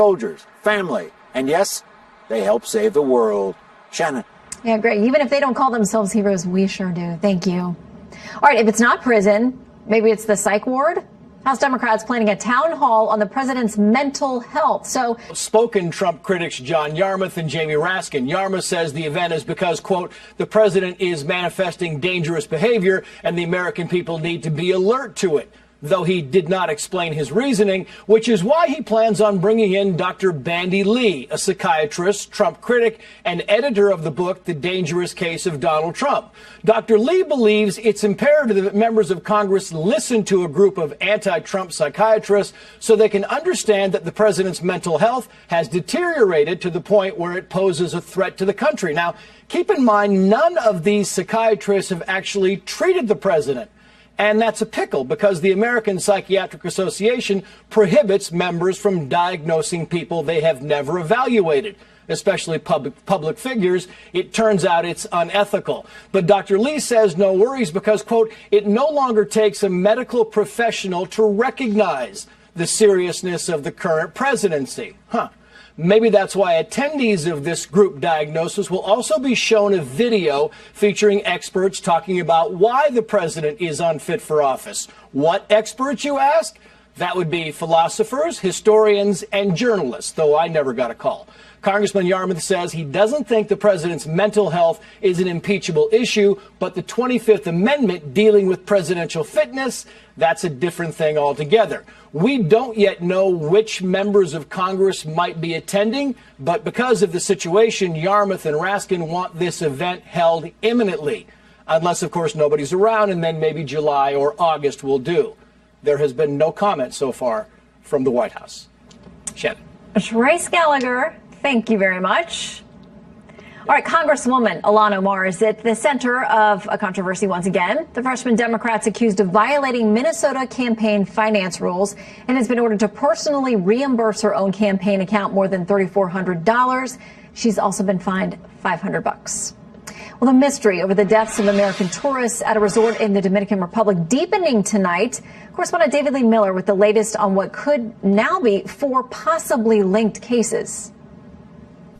soldiers, family, and yes, they help save the world. Shannon. Yeah, great. Even if they don't call themselves heroes, we sure do. Thank you. All right, if it's not prison, maybe it's the psych ward? House Democrats planning a town hall on the president's mental health. So, spoken Trump critics John Yarmuth and Jamie Raskin. Yarmuth says the event is because, quote, the president is manifesting dangerous behavior and the American people need to be alert to it. Though he did not explain his reasoning, which is why he plans on bringing in Dr. Bandy Lee, a psychiatrist, Trump critic, and editor of the book, The Dangerous Case of Donald Trump. Dr. Lee believes it's imperative that members of Congress listen to a group of anti-Trump psychiatrists so they can understand that the president's mental health has deteriorated to the point where it poses a threat to the country. Now, keep in mind, none of these psychiatrists have actually treated the president. And that's a pickle because the American Psychiatric Association prohibits members from diagnosing people they have never evaluated, especially public figures. It turns out it's unethical. But Dr. Lee says no worries because, quote, it no longer takes a medical professional to recognize the seriousness of the current presidency. Maybe that's why attendees of this group diagnosis will also be shown a video featuring experts talking about why the president is unfit for office. What experts, you ask? That would be philosophers, historians, and journalists, though I never got a call. Congressman Yarmuth says he doesn't think the president's mental health is an impeachable issue, but the 25th Amendment dealing with presidential fitness, that's a different thing altogether. We don't yet know which members of Congress might be attending, but because of the situation, Yarmuth and Raskin want this event held imminently. Unless, of course, nobody's around, and then maybe July or August will do. There has been no comment so far from the White House. Shannon. Trace Gallagher, thank you very much. All right, Congresswoman Ilhan Omar is at the center of a controversy once again. The freshman Democrat's accused of violating Minnesota campaign finance rules and has been ordered to personally reimburse her own campaign account more than $3,400. She's also been fined $500. Well, the mystery over the deaths of American tourists at a resort in the Dominican Republic deepening tonight. Correspondent David Lee Miller with the latest on what could now be 4 possibly linked cases.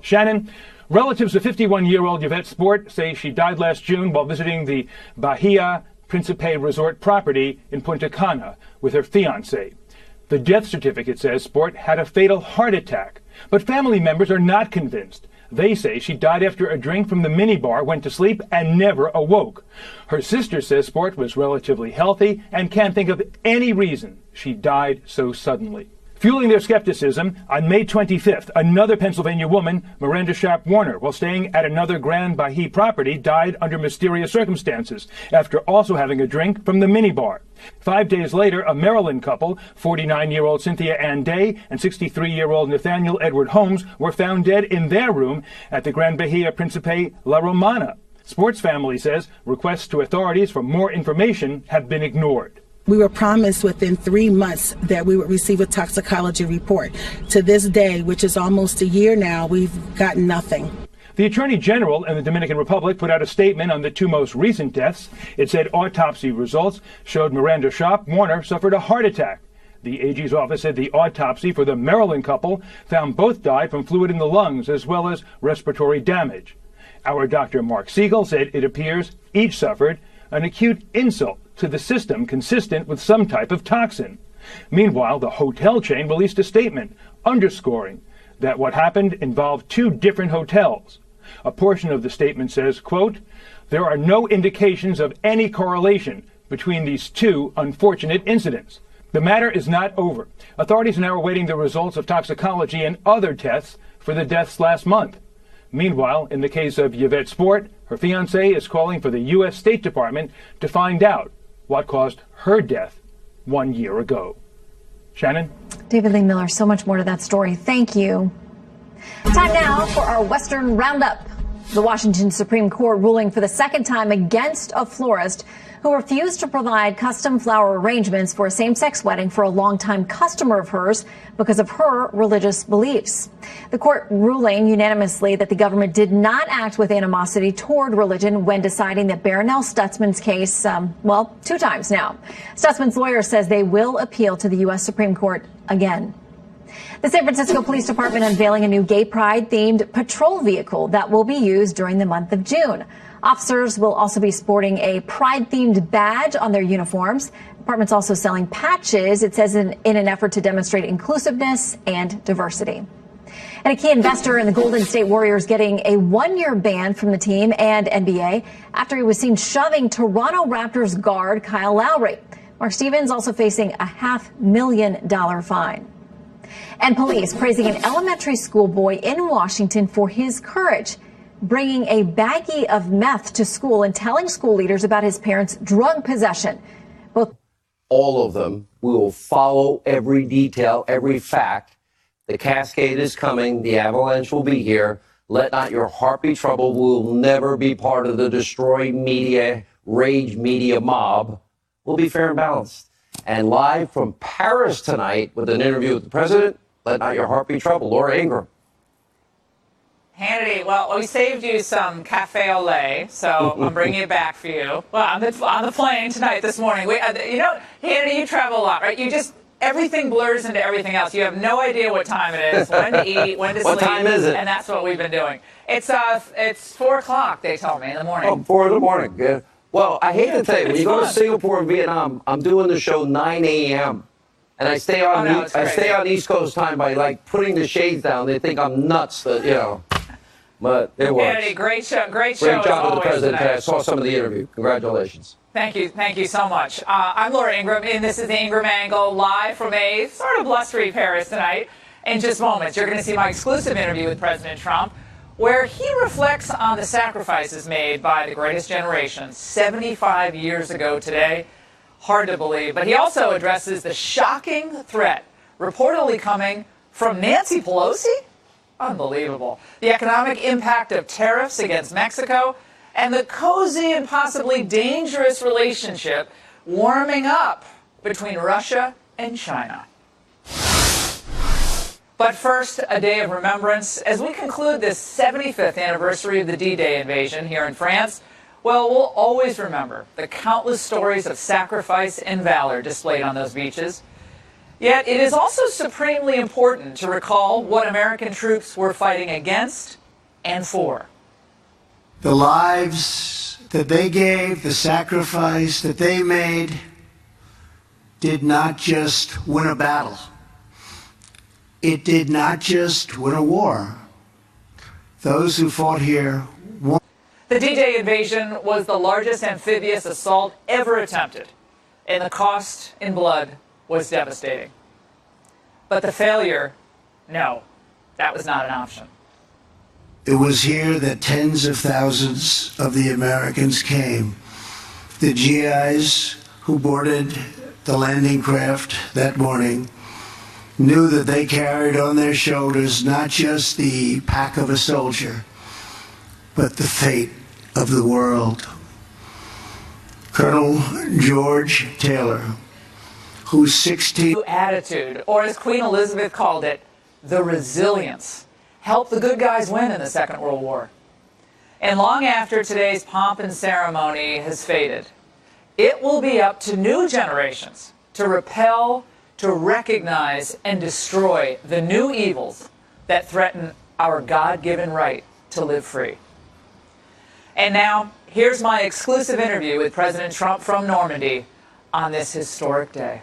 Shannon, relatives of 51-year-old Yvette Sport say she died last June while visiting the Bahia Principe resort property in Punta Cana with her fiancé. The death certificate says Sport had a fatal heart attack, but family members are not convinced. They say she died after a drink from the minibar, went to sleep, and never awoke. Her sister says Sport was relatively healthy and can't think of any reason she died so suddenly. Fueling their skepticism, on May 25th, another Pennsylvania woman, Miranda Sharp Warner, while staying at another Grand Bahia property, died under mysterious circumstances after also having a drink from the minibar. 5 days later, a Maryland couple, 49-year-old Cynthia Ann Day and 63-year-old Nathaniel Edward Holmes, were found dead in their room at the Grand Bahia Principe La Romana. Sports family says requests to authorities for more information have been ignored. We were promised within 3 months that we would receive a toxicology report. To this day, which is almost a year now, we've gotten nothing. The Attorney General in the Dominican Republic put out a statement on the 2 most recent deaths. It said autopsy results showed Miranda Sharp Warner suffered a heart attack. The AG's office said the autopsy for the Maryland couple found both died from fluid in the lungs as well as respiratory damage. Our Dr. Mark Siegel said it appears each suffered an acute insult to the system consistent with some type of toxin. Meanwhile, the hotel chain released a statement underscoring that what happened involved 2 different hotels. A portion of the statement says, quote, there are no indications of any correlation between these 2 unfortunate incidents. The matter is not over. Authorities are now awaiting the results of toxicology and other tests for the deaths last month. Meanwhile, in the case of Yvette Sport, her fiancé is calling for the U.S. State Department to find out what caused her death 1 year ago. Shannon? David Lee Miller, so much more to that story. Thank you. Time now for our Western Roundup. The Washington Supreme Court ruling for the second time against a florist who refused to provide custom flower arrangements for a same-sex wedding for a longtime customer of hers because of her religious beliefs. The court ruling unanimously that the government did not act with animosity toward religion when deciding that Baronel Stutzman's case, 2 times now. Stutzman's lawyer says they will appeal to the U.S. Supreme Court again. The San Francisco Police Department unveiling a new gay pride-themed patrol vehicle that will be used during the month of June. Officers will also be sporting a pride-themed badge on their uniforms. The department's also selling patches, it says, in an effort to demonstrate inclusiveness and diversity. And a key investor in the Golden State Warriors getting a one-year ban from the team and NBA after he was seen shoving Toronto Raptors guard Kyle Lowry. Mark Stevens also facing a $500,000 fine. And police praising an elementary school boy in Washington for his courage, bringing a baggie of meth to school and telling school leaders about his parents' drug possession. All of them. We will follow every detail, every fact. The cascade is coming. The avalanche will be here. Let not your heart be troubled. We will never be part of the destroy media, rage media mob. We'll be fair and balanced. And live from Paris tonight with an interview with the president, let not your heart be troubled. Laura Ingram. Hannity, well, we saved you some cafe au lait, so I'm bringing it back for you. Well, on the plane tonight, this morning. Hannity, you travel a lot, right? Everything blurs into everything else. You have no idea what time it is, when to eat, when to sleep. What time is it? And that's what we've been doing. It's 4 o'clock, they told me, in the morning. Oh, 4 in the morning. Yeah. Well, I hate to tell you, when you go to Singapore and Vietnam, I'm doing the show 9 a.m. And I stay on East Coast time by like putting the shades down. They think I'm nuts, but it works. Hannity, great show. Great job with the president today. I saw some of the interview. Congratulations. Thank you so much. I'm Laura Ingram, and this is the Ingram Angle, live from a sort of blustery Paris tonight. In just moments, you're going to see my exclusive interview with President Trump, where he reflects on the sacrifices made by the greatest generation 75 years ago today. Hard to believe. But he also addresses the shocking threat reportedly coming from Nancy Pelosi. Unbelievable. The economic impact of tariffs against Mexico and the cozy and possibly dangerous relationship warming up between Russia and China. But first, a day of remembrance. As we conclude this 75th anniversary of the D-Day invasion here in France, well, we'll always remember the countless stories of sacrifice and valor displayed on those beaches. Yet it is also supremely important to recall what American troops were fighting against and for. The lives that they gave, the sacrifice that they made, did not just win a battle. It did not just win a war. Those who fought here won. The D-Day invasion was the largest amphibious assault ever attempted, and the cost in blood was devastating. But the failure, no, that was not an option. It was here that tens of thousands of the Americans came. The GIs who boarded the landing craft that morning knew that they carried on their shoulders not just the pack of a soldier, but the fate of the world. Colonel George Taylor, whose 16 attitude, or as Queen Elizabeth called it, the resilience, helped the good guys win in the Second World War. And long after today's pomp and ceremony has faded, it will be up to new generations to repel, to recognize, and destroy the new evils that threaten our God-given right to live free. And now, here's my exclusive interview with President Trump from Normandy on this historic day.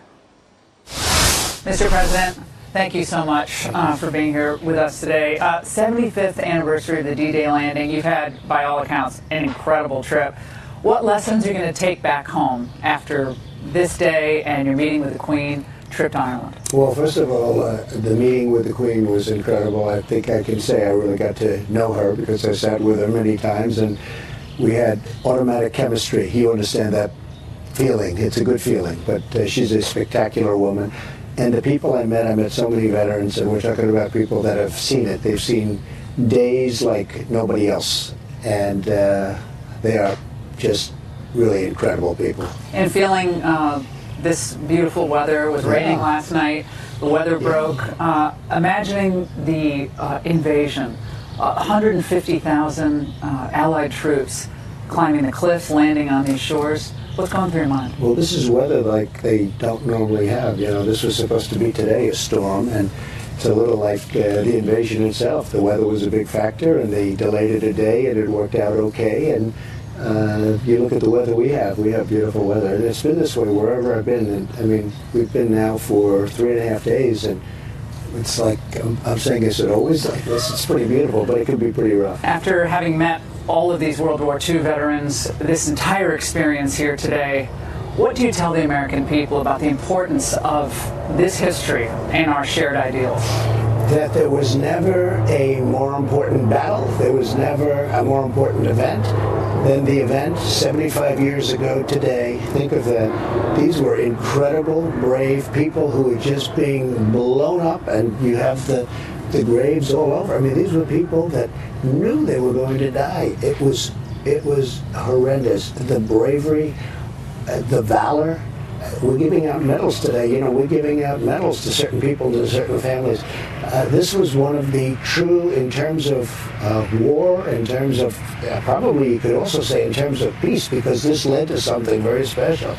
Mr. President, thank you so much for being here with us today. 75th anniversary of the D-Day landing. You've had, by all accounts, an incredible trip. What lessons are you going to take back home after this day and your meeting with the Queen, trip to Ireland? Well, first of all, the meeting with the Queen was incredible. I think I can say I really got to know her because I sat with her many times and we had automatic chemistry. You understand that feeling. It's a good feeling, but she's a spectacular woman. And the people I met so many veterans, and we're talking about people that have seen it. They've seen days like nobody else, and they are just really incredible people. And feeling this beautiful weather, was raining last night, the weather broke. Imagining the invasion, 150,000 Allied troops climbing the cliffs, landing on these shores. What's going through your mind? Well, this is weather like they don't normally have. You know, this was supposed to be today, a storm, and It's a little like the invasion itself. The weather was a big factor, and they delayed it a day, and it worked out okay. And you look at the weather we have beautiful weather. And it's been this way wherever I've been. And I mean, we've been now for 3.5 days, and it's like, I'm saying, is it always like this? It's pretty beautiful, but it can be pretty rough. After having met all of these World War II veterans, this entire experience here today, what do you tell the American people about the importance of this history and our shared ideals? That there was never a more important battle, there was never a more important event than the event 75 years ago today. Think of that. These were incredible, brave people who were just being blown up, and you have the graves all over. I mean, these were people that knew they were going to die. It was horrendous. The bravery, the valor. We're giving out medals today. You know, we're giving out medals to certain people, to certain families. This was one of the true, in terms of war, in terms of, probably you could also say in terms of peace, because this led to something very special.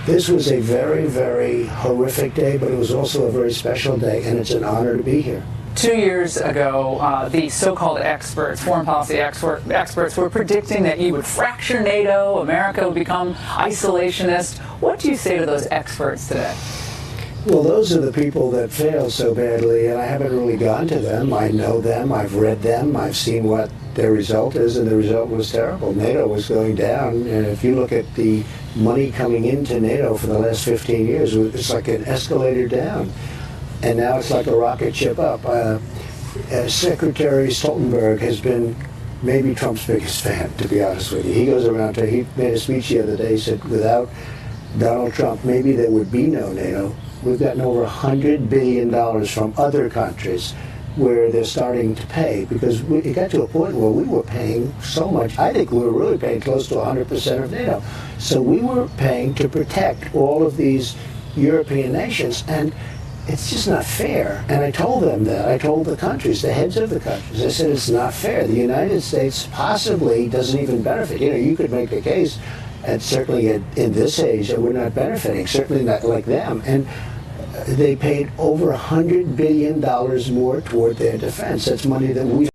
This was a very, very horrific day, but it was also a very special day, and it's an honor to be here. 2 years ago, the so-called experts, foreign policy experts, were predicting that you would fracture NATO, America would become isolationist. What do you say to those experts today? Well, those are the people that failed so badly, and I haven't really gone to them. I know them, I've read them, I've seen what their result is, and the result was terrible. NATO was going down, and if you look at the money coming into NATO for the last 15 years, it's like an escalator down. And now it's like a rocket ship up. Secretary Stoltenberg has been maybe Trump's biggest fan, to be honest with you. He goes around he made a speech the other day, he said, without Donald Trump, maybe there would be no NATO. We've gotten over $100 billion from other countries where they're starting to pay, because it got to a point where we were paying so much. I think we were really paying close to 100% of NATO. So we were paying to protect all of these European nations, and it's just not fair. And I told them that. I told the countries, the heads of the countries, I said it's not fair. The United States possibly doesn't even benefit. You know, you could make the case, and certainly in this age, that we're not benefiting, certainly not like them. And they paid over $100 billion more toward their defense. That's money that we